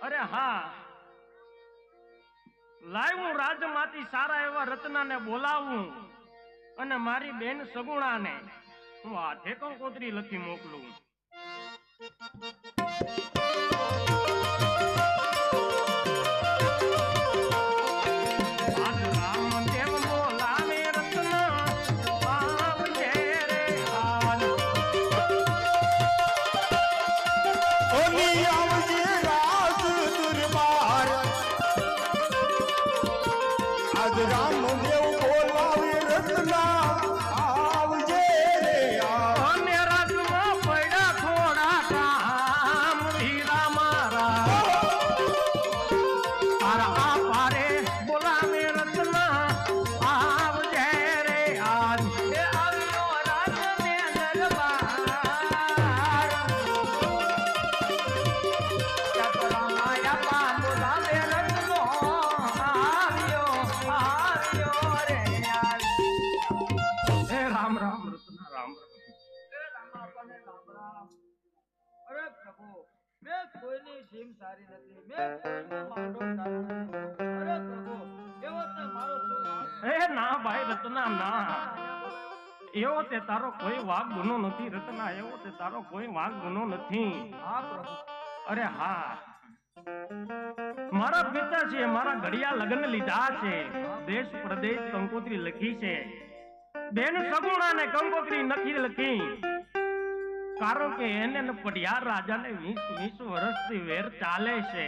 અરે હા, લાવ્યું રાજમાંથી સારા એવા રત્નાને બોલાવું અને મારી બેન સગુણાને હું હાથે કંકોત્રી લખી મોકલું. રામદેવ બોલાવે રત્ના આવજે રે અને રાજમાં પડ્યા થોડા કામ હીરા મારા આ પારે બોલાવે રત્ના આવજે રે આજ આવ્યો રાજને દરબાર ચપરા માયા પા બોલાવે રત્નો કોઈની સીમ સારી નથી. મેં કોઈનો માંડો તારણો નથી. અરે પ્રભુ, એવો તે મારો શું વાંક? એ ના ભાઈ રત્ના ના, એવો તે તારો કોઈ વાગ ગુનો નથી રત્ના, એવો તે તારો કોઈ વાગ ગુનો નથી. હા પ્રભુ. અરે હા, મારા પિતાશ્રીએ મારા ઘડિયા લગ્ન લીધા છે, દેશ પ્રદેશ કંકોત્રી લખી છે, બેન સગુણાને કંકોત્રી નથી લખી, કારણ કે એને પડિયાર રાજાને 20 વર્ષથી વેર ચાલે છે.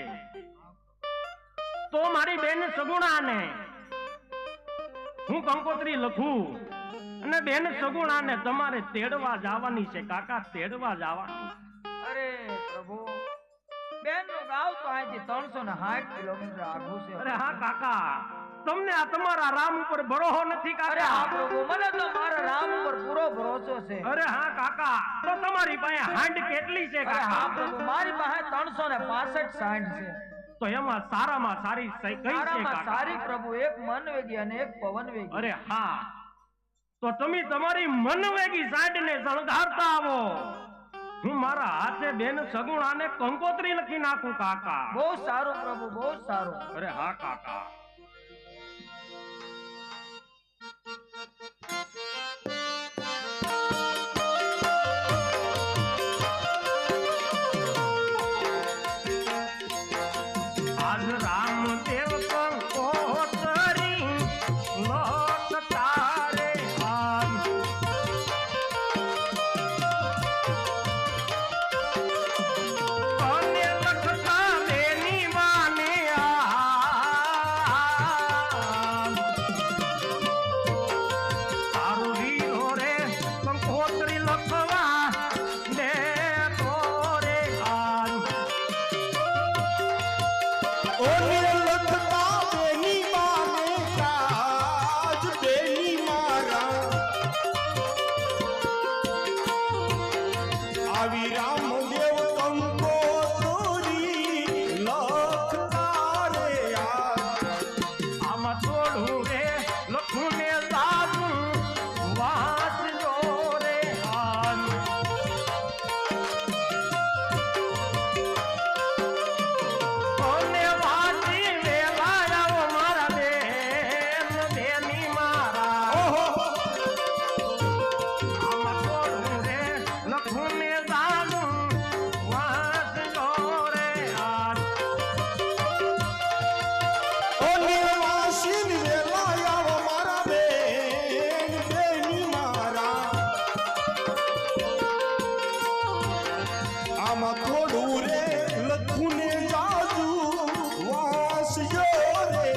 તો મારી બેન સગુણાને હું કંકોત્રી લખું અને બેન સગુણાને તમારે તેડવા જવાની છે કાકા, તેડવા જવાની. અરે પ્રભુ, બેન નું ગાવ તો અહીંથી 360 કિલોમીટર આગું છે. અરે હા કાકા, તમને આ તમારા રામ ઉપર ભરોસો નથી અરે કાકા? હા પ્રભુ, મને તો મારા રામ ઉપર પૂરો ભરોસો છે. અરે હા કાકા, તો તમારી પાસે હાંડ કેટલી છે અરે હા કાકા? પ્રભુ, મારી પાસે 365 સાંડ છે. તો એમાં સારામાં સારી કઈ છે સારામાં કાકા? સારી પ્રભુ, એક મનવેગી અને એક પવનવેગી. અરે હા, તો તમે તમારી મનવેગી સાંડને શણગારતા આવો, હું મારા હાથે બેન સગુણાને કંકોત્રી લખી નાખું કાકા. બહુ સારું પ્રભુ, બહુ સારું. અરે હા કાકા. આજ રામદેવ કંકોત્રી લખતા રે આજ, અને લખતા બેની માને તારું વીરો રે કંકોત્રી લખવા દે તો રે આજ. ઓને લખતા બેની માને તાજ બેની મારા આવી રામદેવ કંકોત્રી લખતા રે આમાં થોડું રે લખું ને સાધું વાંચજો રે આજ. ઓને વાંચી વેલા આવો મારા બેન બેની મારા. આમાં થોડું રે લખું ને સાધું વાંચજો રે આજ. ઓને વાસીન વેલા આવો મારા બેન બેની મારા આમાં થોડું રે લખું ને જાદુ વાસજો રે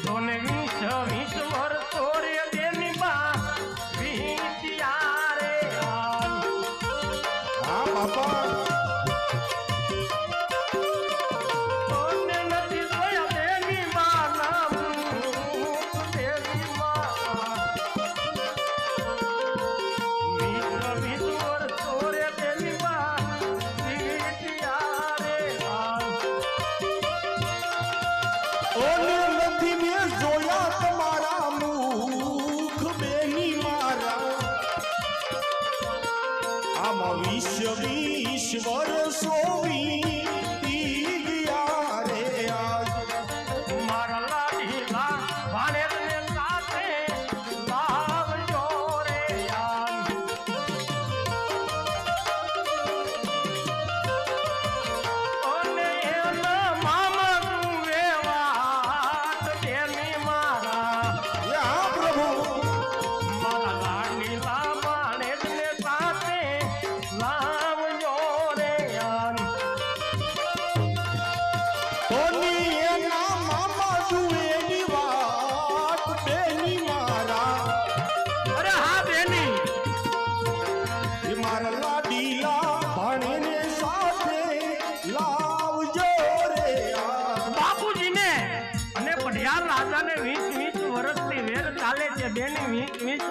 તોને 20 વર્ષો રે બેની બા વીત્યા રે આજ. હા બાપા તોને નથી જોયા બેની બા નામ દેવી માં. 20 વર્ષો રે બેની બા વીત્યા રે આજ. ઓને નથી મેં જોયા તમારા મુખ બેની મારા આમાં 20 વર્ષો વીતી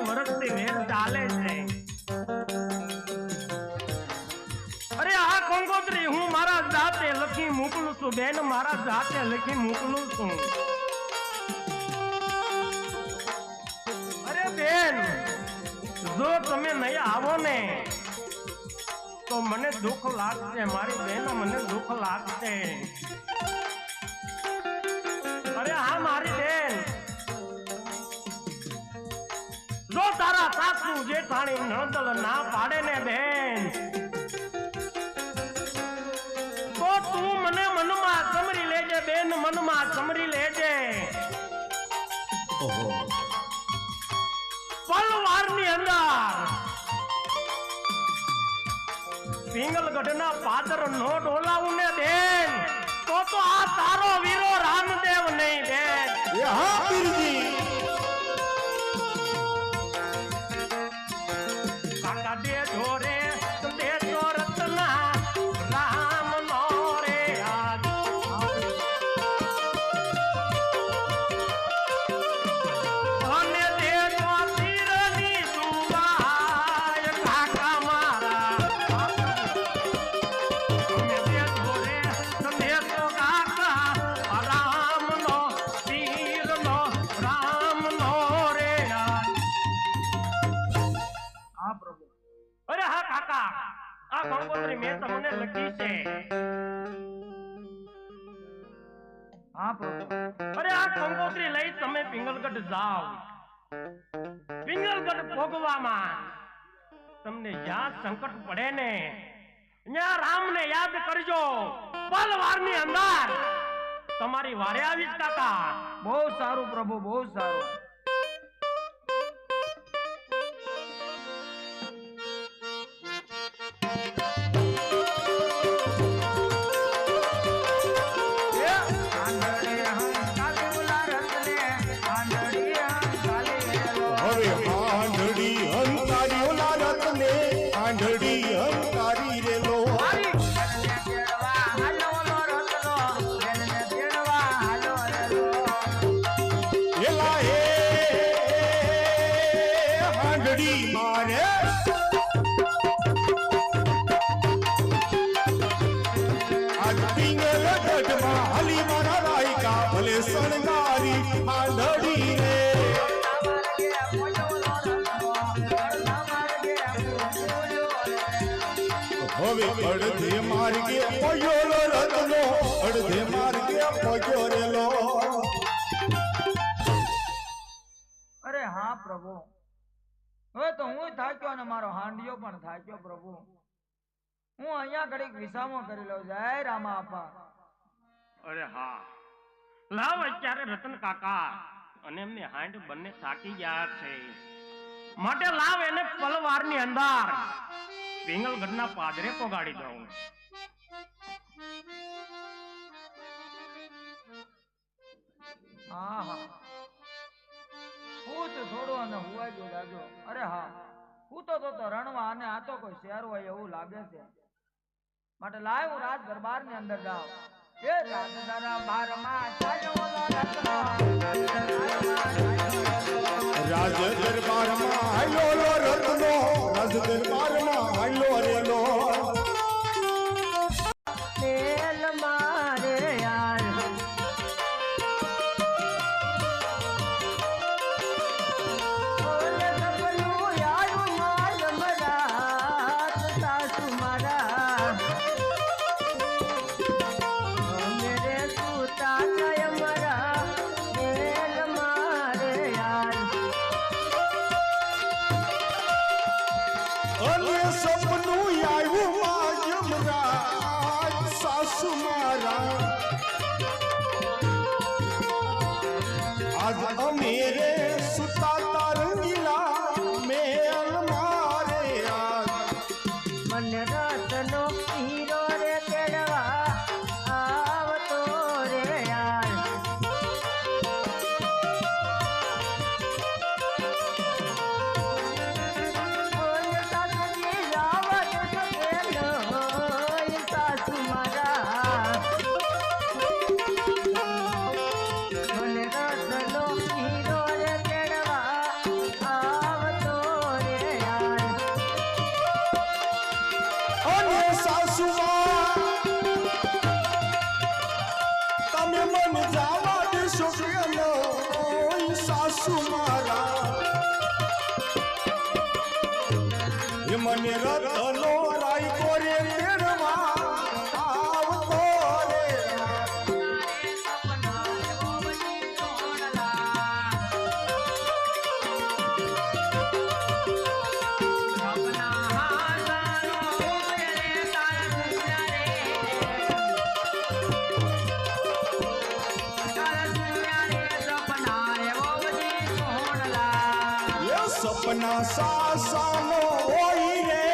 વર્ષથી વેર ચાલે છે. અરે આ કંકોત્રી હું મારા જાતે લખી મોકલું છું બેન, મારા જાતે લખી મોકલું છું. અરે બેન, જો તમે નહીં આવો ને તો મને દુઃખ લાગશે મારી બેન, મને દુઃખ લાગશે. અરે હા મારી બેન, જો તારા સાસુ જેઠાણી નણંદ ના પાડે ને બેન, તો તું મને મનમાં સમરી લેજે બેન, મનમાં સમરી લેજે. પલવારની અંદર પિંગલગઢના પાદર નો ડોલાવું ને બેન, તો આ તારો વીરો રામદેવ નહીં બેન. એ હા પીરજી. કાકા દે જોરે દે તો રત્ના રામ નો રે આજ. અને દે તો તીરની દુવાય કાકા મારા. અને દે જોરે દે તો કાકા રામ નો તીર નો રામ નો રે આજ. હા પ્રભુ. અરે હા કાકા, આ કંકોત્રી મેં તમને લખી છે. હા પ્રભુ. અરે આ કંકોત્રી લઈ તમે પિંગલગઢ જાઓ. પિંગલગઢ ભોગવામાં તમને જ્યાં સંકટ પડે ને ત્યાં રામને યાદ કરજો. પલવારની અંદર તમારી વારે આવીશ કાકા. બહુ સારું પ્રભુ, બહુ સારું. હવે આંધળી અંતારી ઓલા રતને આંધળી અંતારી રેલો. એલા એ આંધળી મારે આજ પિંગલગઢમાં હાલી મારા રાયકા ભલે શણગારી આંધળી રે. હવે અડધે માર્ગે પહોંચ્યો રત્નો, અડધે માર્ગે પહોંચ્યો રેલો. અરે હા પ્રભુ, હવે તો હું થાક્યો અને મારો હાંડિયો પણ થાક્યો પ્રભુ. હું અહીંયા ઘડીક વિસામો કરી લઉં. જય રામા આપા. અરે હા, લાવ અત્યારે રતન કાકા અને એમની હાંડ બંને થાકી ગયા છે, માટે લાવ એને પલવારની અંદર પિંગલગઢના પાદરે પોગાડી દઉં. હા હા, હું તો થોડું અને હુવાઈ ગયો જાજો. અરે હા, હું તો રણવા અને આ તો કોઈ શહેર હોય એવું લાગે છે. માટે લાય હું રાજ દરબારની અંદર જાઉં. એ રાજ દરબારમાં રાજ દરબારમાં હાલ્યો રત્નો, રાજ દરબારમાં હાલ્યો રેલો. તેલ મારે યાર ઓલે સપનું યારું માલ મરા સાસુ મારા મેરે સુતા કાય મરા તેલ મારે યાર. અને સપનું આવ્યું માં યમરાજ સાસુ મારા. આજ અમેરે સુતા તારંગીલા મેલ મારે આજ. મને રતનો હીરો રે તેડવા આવતો રે યાર. ઓય સાસુજી જાવા દે તો કેલો, ઓય સાસુ મારા સાસુ મારા એ મને રતનો રાયકો રે તેડવા આવતો રે સપના સાસાનો હોય રે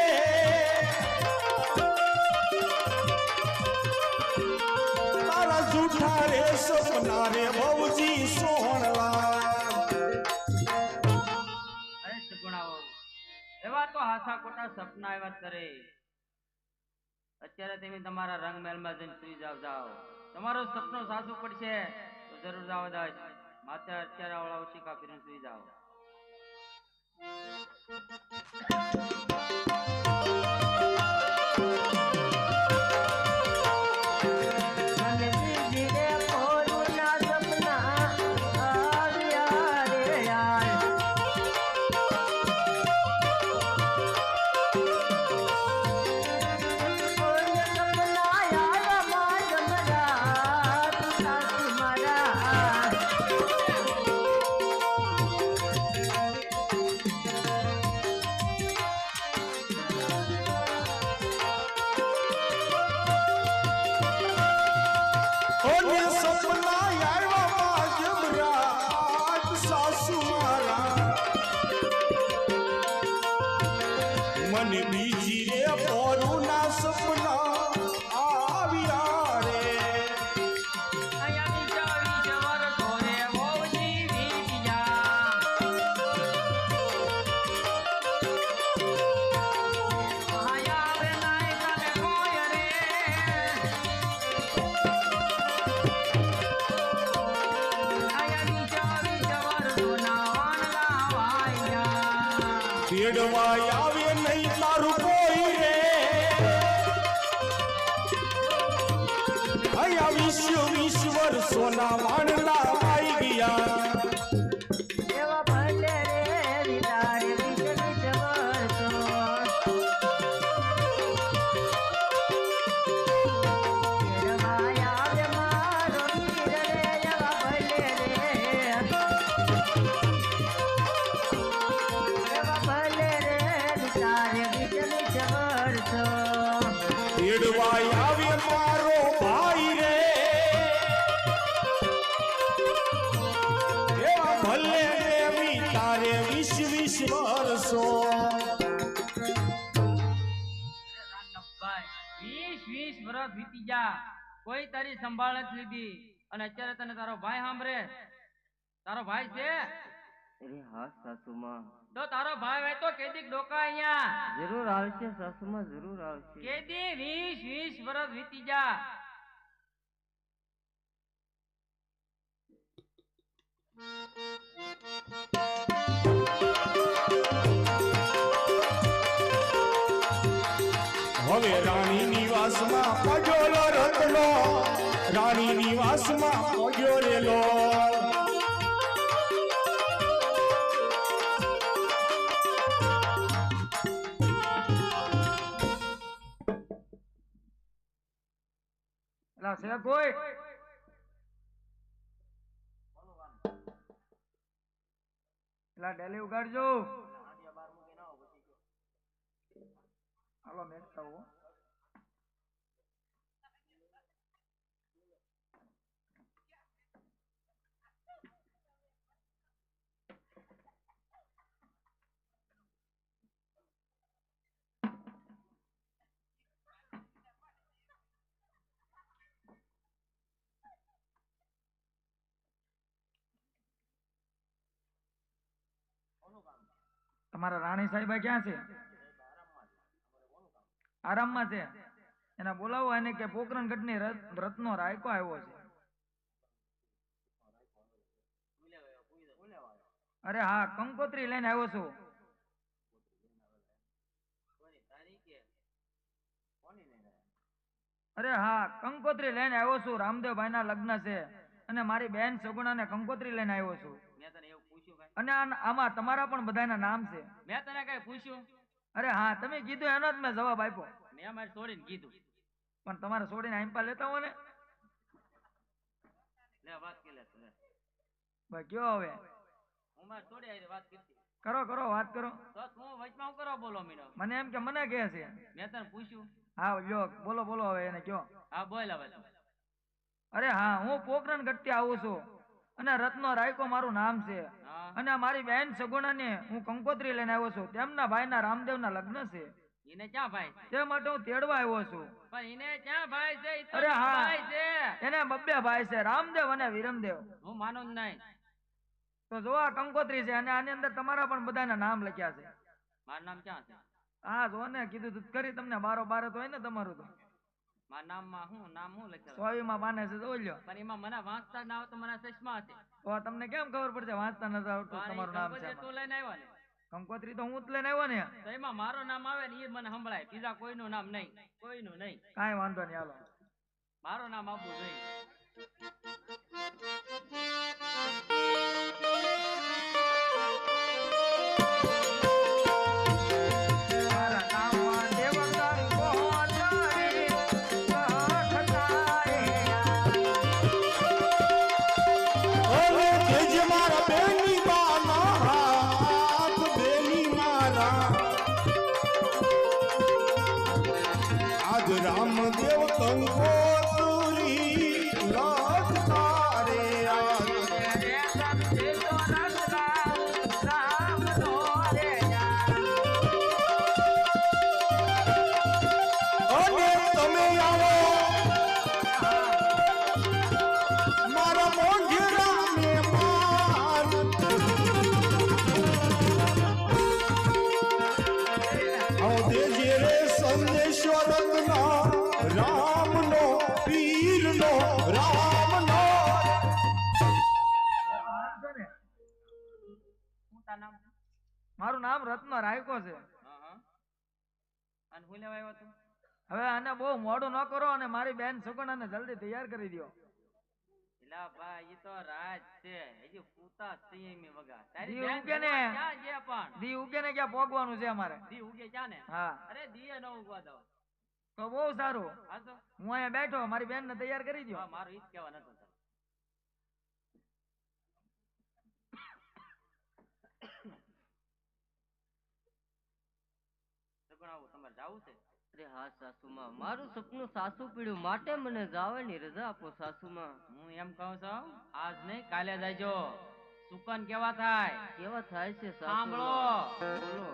તારા જૂઠા રે સપના રે બહુજી સોહણલા અરે સગુણાઓ એવા તો હાસા ખોટા સપના એવા કરે. અત્યારે તમે તમારા રંગ મહેલમાં જઈને સુઈ જાઓ. તમારો સપનો સાચું પડશે તો જરૂર જાવ દાજ માથે અત્યારે વાળા ઓશિકા ફીરીને સુઈ જાઓ. મને બીજી રે પોરું ના સપના આવ્યા રે તેડવા આવે નહીં તારું કોઈ રે અહીંયા વિશ્વર સોના વાણલા આવી ગયા તેડવા આવે મારો ભાઈ રે એવા ભલે દેવી તારે 20 વર્ષો 20 વર્ષ વીતી ગયા કોઈ તારી સંભાળ નથી લીધી અને અત્યારે તને તારો ભાઈ સાંભળે. તારો ભાઈ છે? અરે હા સાસુમાં, તો તારો ભાઈ હોય તો કેદી ડોકા અહીંયા જરૂર આવશે સાસુમાં, જરૂર આવશે. કેદી 20 વર્ષ વીતી જા. હવે રાણી નિવાસમાં પગ્યો રત્નો રાણી નિવાસમાં પગ્યો રેલો એલા છે કોઈ એલા ડેલી ઉગાડજો હાલો મેકતા હો તમારા રાણી સાહેબ ક્યાં છે? આરામમાં છે. એના બોલાવો એને કે પોકરણગઢ ની રત્નો રાયકો આવ્યો છે. અરે હા, કંકોત્રી લઈને આવ્યો છું. અરે હા, કંકોત્રી લઈને આવ્યો છું. રામદેવભાઈ ના લગ્ન છે અને મારી બેન સગુણા ને કંકોત્રી લઈને આવ્યો છું. મેં તને એવું પૂછ્યું અને આમાં તમારા પણ બધાના નામ છે. મેં તને કઈ પૂછ્યું? અરે હા, તમે કીધું એનો જ મેં જવાબ આપ્યો. મેં મારી છોડીને કીધું. પણ તમારે છોડીને આઈમ્પા લેતા હો ને. લે વાત કે લે તું લે. ભાઈ કયો હવે? હું મારી છોડી આવી વાત કરતી. કરો વાત કરો. તો તું વચમાં હું કરવા બોલો મીનો? મને એમ કે મને કહે છે. મેં તને પૂછ્યું? હા લ્યો, બોલો હવે એને કયો. હા બોલ હવે તું. અરે હા, હું પોખરણ ગઢથી આવું છું અને રત્નો રાયકો મારું નામ છે. હા. અને મારી બહેન સગુણાને હું કંકોત્રી લઈને આવ્યો છું. તેમના ભાઈના રામદેવના લગ્ન છે. એને ક્યાં ભાઈ છે? તે માટે હું તેડવા આવ્યો છું. પણ એને ક્યાં ભાઈ છે? ઈ તો અરે હા. ભાઈ છે. એને બબ્બે ભાઈ છે, રામદેવ અને વિરમદેવ. હું માનું જ નહીં. તો જો આ કંકોત્રી છે અને આની અંદર તમારા પણ બધાના નામ લખ્યા છે. મારું નામ ક્યાં છે? હા જો ને, કીધું તું કરી તમને બારો બારે તો હોય ને તમારું તો. મારા નામમાં હું નામ હું લખેલું? 24 માં પાને છે, જોઈ લ્યો. પણ એમાં મને વાંચતા ના આવે તો મને ચશ્મા છે. તો તમને કેમ ખબર પડશે વાંચતા નથી આવડતું પણ તમારું ઈ નામ છે કંકોત્રી તું લઈને આવ્યો ને, કંકોત્રી તો હું જ લઈને આવ્યો ને. તો એમાં મારું નામ આવે ને એ મને સંભળાય, બીજા કોઈનું નામ નહીં, કોઈનું નહીં. કાંઈ વાંધો નહીં, હાલો. મારું નામ આપવું જોઈએ. મારા નામમાં દેવતા ગોવાળારી લખતારે. ઓલે તેજ મારા બેની બાના હાથ બેની મારા આજ રામદેવ કંકોત્રી લખતા રે આજ અને તમે આવો મારા મોંઘેરા મહેમાન આવો દેજે રે સંદેશો રત્ના રામનો પીરનો રામનો શું તારું નામ? મારું નામ રત્ન રાયકો છે. હા હા. અને હું લેવા આવ્યો તું? હવે આને બહુ મોડું ન કરો અને મારી બેન સગુણાને જલ્દી તૈયાર કરી દો. એલા ભાઈ ઈ તો રાજ છે, હજી પૂતા સિંહમી વગા. તારી દી બેન ઉગે ને. જોવા ક્યાં છે પણ? દી ઉગે ને ક્યાં પોગવાનું છે અમારે. દી ઉગે ક્યાં ને? હા અરે દીએ ન ઉગવા દો. તો બહુ સારું. હા તો હું અહીંયા બેઠો, મારી બેન ને તૈયાર કરી દો. હા, મારું ઈ જ કહેવા નતું તારે. સગુણા આવું તમારે જાવું છે? અરે હા સાસુમાં, મારું સપનું સાસુ પીડ્યું, માટે મને જવાની રજા આપો સાસુમાં. હું એમ કહું છું, આજ નહીં કાલે જાયજો. સુકન કેવા થાય? કેવા થાય છે સાંભળો. બોલો.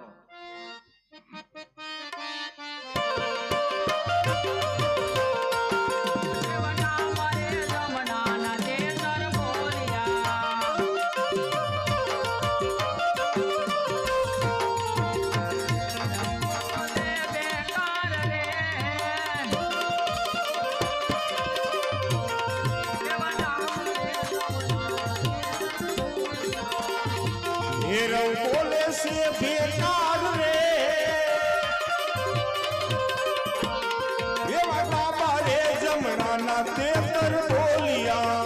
હેરવ બોલે છે બેકાર રે એવા બાબા રે જમણાના તેતર બોલિયા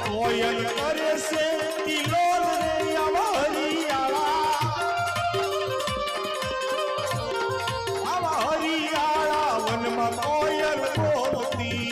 કોયલ કરે છે કિલોલ રે આવા હરિયાળા વનમાં કોયલ બોલતી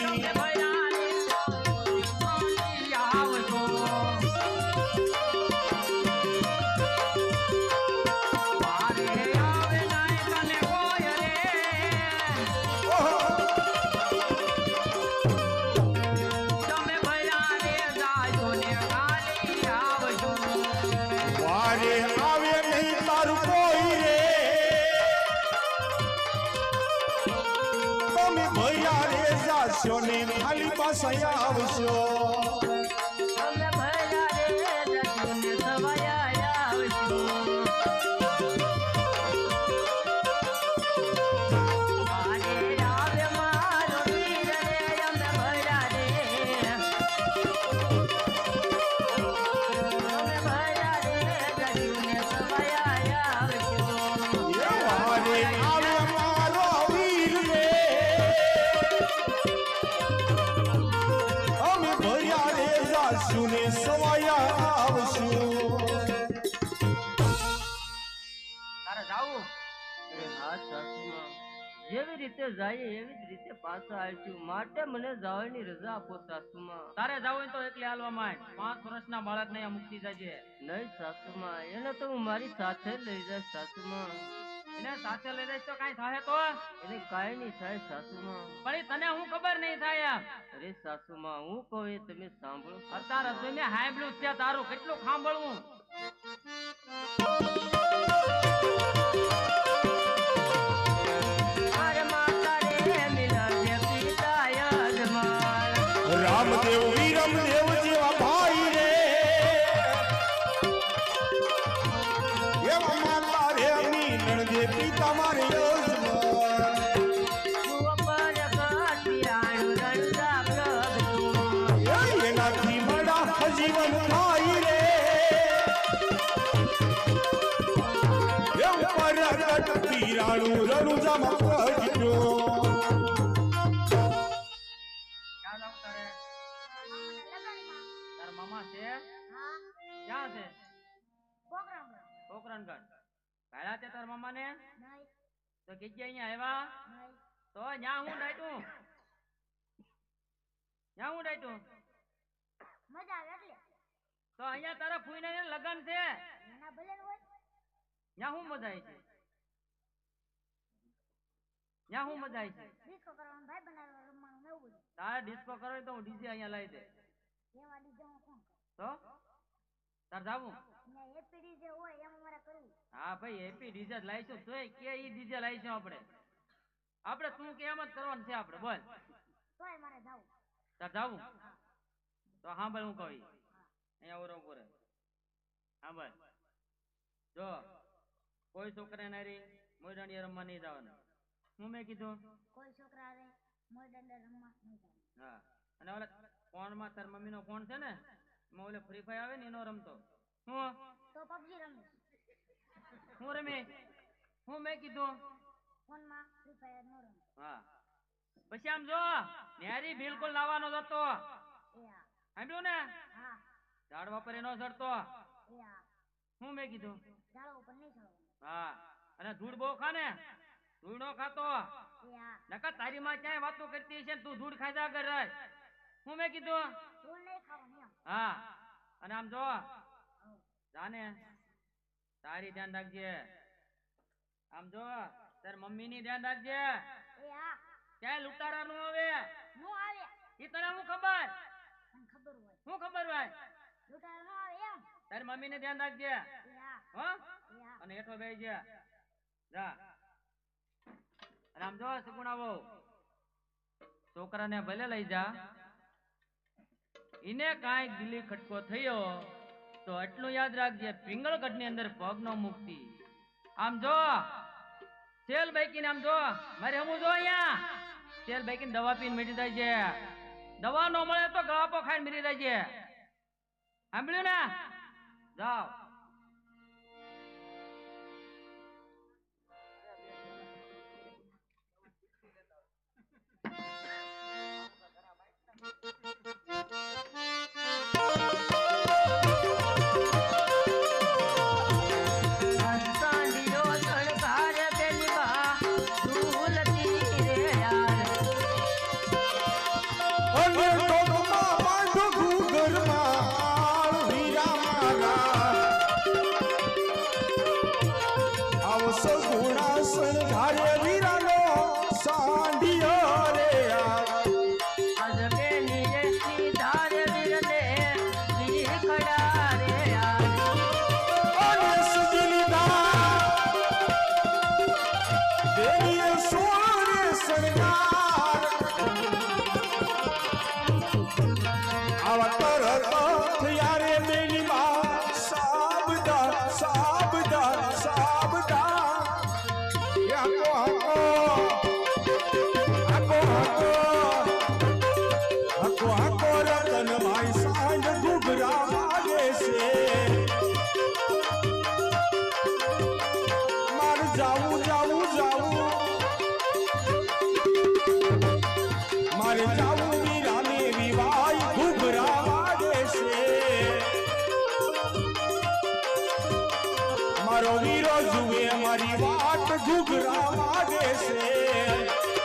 વારે આવે નહીં તારું કોઈ રે તમે ભૈયા રે જાશો ને ખાલી પાસે આવશો જેવી રીતે જાય એવી જ રીતે પાછા આવશું, માટે મને જવાની રજા આપો સાસુમાં. તારે જાવ હોય તો એકલી હાલવા માંડ. 5 વર્ષના બાળકને અહીંયા મૂકી જજે. નહીં સાસુમાં, એને તો હું મારી સાથે જ લઈ જાય સાસુમાં. એને સાથે લઈ જઈશ તો કાંઈ થાય તો? એને કાંઈ નહીં થાય સાસુમાં. પણ ઈ તને હું ખબર નહીં થાય એમ. અરે સાસુમાં, હું કહું એ તમે સાંભળો. અત્યારે તો મેં સાંભળ્યું છે તારું, કેટલું સાંભળવું. રામદેવ વીરમદેવ જેવા ભાઈ રે એવા માતા રે મીનણ જે પિતા મારે એનાથી મળા જીવન થાય રે એવું પરગટ પીરાણું રણુજામાં પ્રગટ્યો. ક્યાં જાવ તારે? તારા મામા છે? ક્યાં છે? પોકરણગઢ. ભાડ્યા તે તારા મામાને? તો કીજે અહીંયા આવ્યા તો ન્યા હું ડાયટું? ન્યા હું ડાયટું? તો અહીંયા તારા ફૂઈને લગન છે, ન્યા હું મજા આવી છે? ન્યા હું મજા આવી છે? તારે ડિસ્કો કરો તો હું ડીજે અહીંયા લાવી દે. તો તાર જાવું? હા ભાઈ, હેપી ડીજે જ લાવીશું. તોય કે ઈ ડીજે લાવીશું આપણે. આપણે તું કે એમ જ કરવાનું છે આપણે. બોલ તાર જાવું? તો હા ભાઈ, હું કહું અહીંયા ઓરો પૂરે. હા ભાઈ, જો કોઈ છોકરા નારી મોયડાની રમવા નહીં જવાનું. હું મેં કીધું હા. અને ઓલા ફોન માં તાર મમ્મી નો ફોન છે ને, એમાં ઓલે ફ્રી ફાયર આવે ને એનો રમતો. હું હું રમી? હું મેં કીધું હા. પછી આમ જો ન્યારી બિલકુલ લાવવાનો જ હતો. સાંભળ્યું ને? ઝાડવા પર એનો ચડતો. હું મેં કીધું હા. અને ધૂળ બહુ ખા ને, ધૂળ નો ખાતો. નકર તારી માં ક્યાંય વાતો કરતી છે, તું ધૂળ ખાઈ જા કર. હું મેં કીધું હા. અને આમ જો જાને તારી ધ્યાન રાખજે. આમ જો તાર મમ્મી ની ધ્યાન રાખજે. ક્યાંય લૂંટારા નું આવે. ઈ તને હું ખબર? હું ખબર હોય? તારી મમ્મી ને ધ્યાન રાખજે હો. અને હેઠો બેસજે જા. અને આમ જો સગુણા બહુ છોકરાને ભલે લઈ જા, ઈને કાંઈક દિલી ખટકો થયો તો એટલું યાદ રાખજે, પિંગળગઢ ની અંદર પગ નો મુકતી. આમ જો સેલ બાઈકી ને આમ જો મારે હમું જો અહીંયા સેલ બાઈકી દવા પીને મીટી જાય છે. દવા નો મળે તો ગળાપો ખાઈને મીરી જાય છે. સાંભળ્યું ને? જાઓ. મારો વીરો જુએ મારી વાત ઘૂઘરા વાગે છે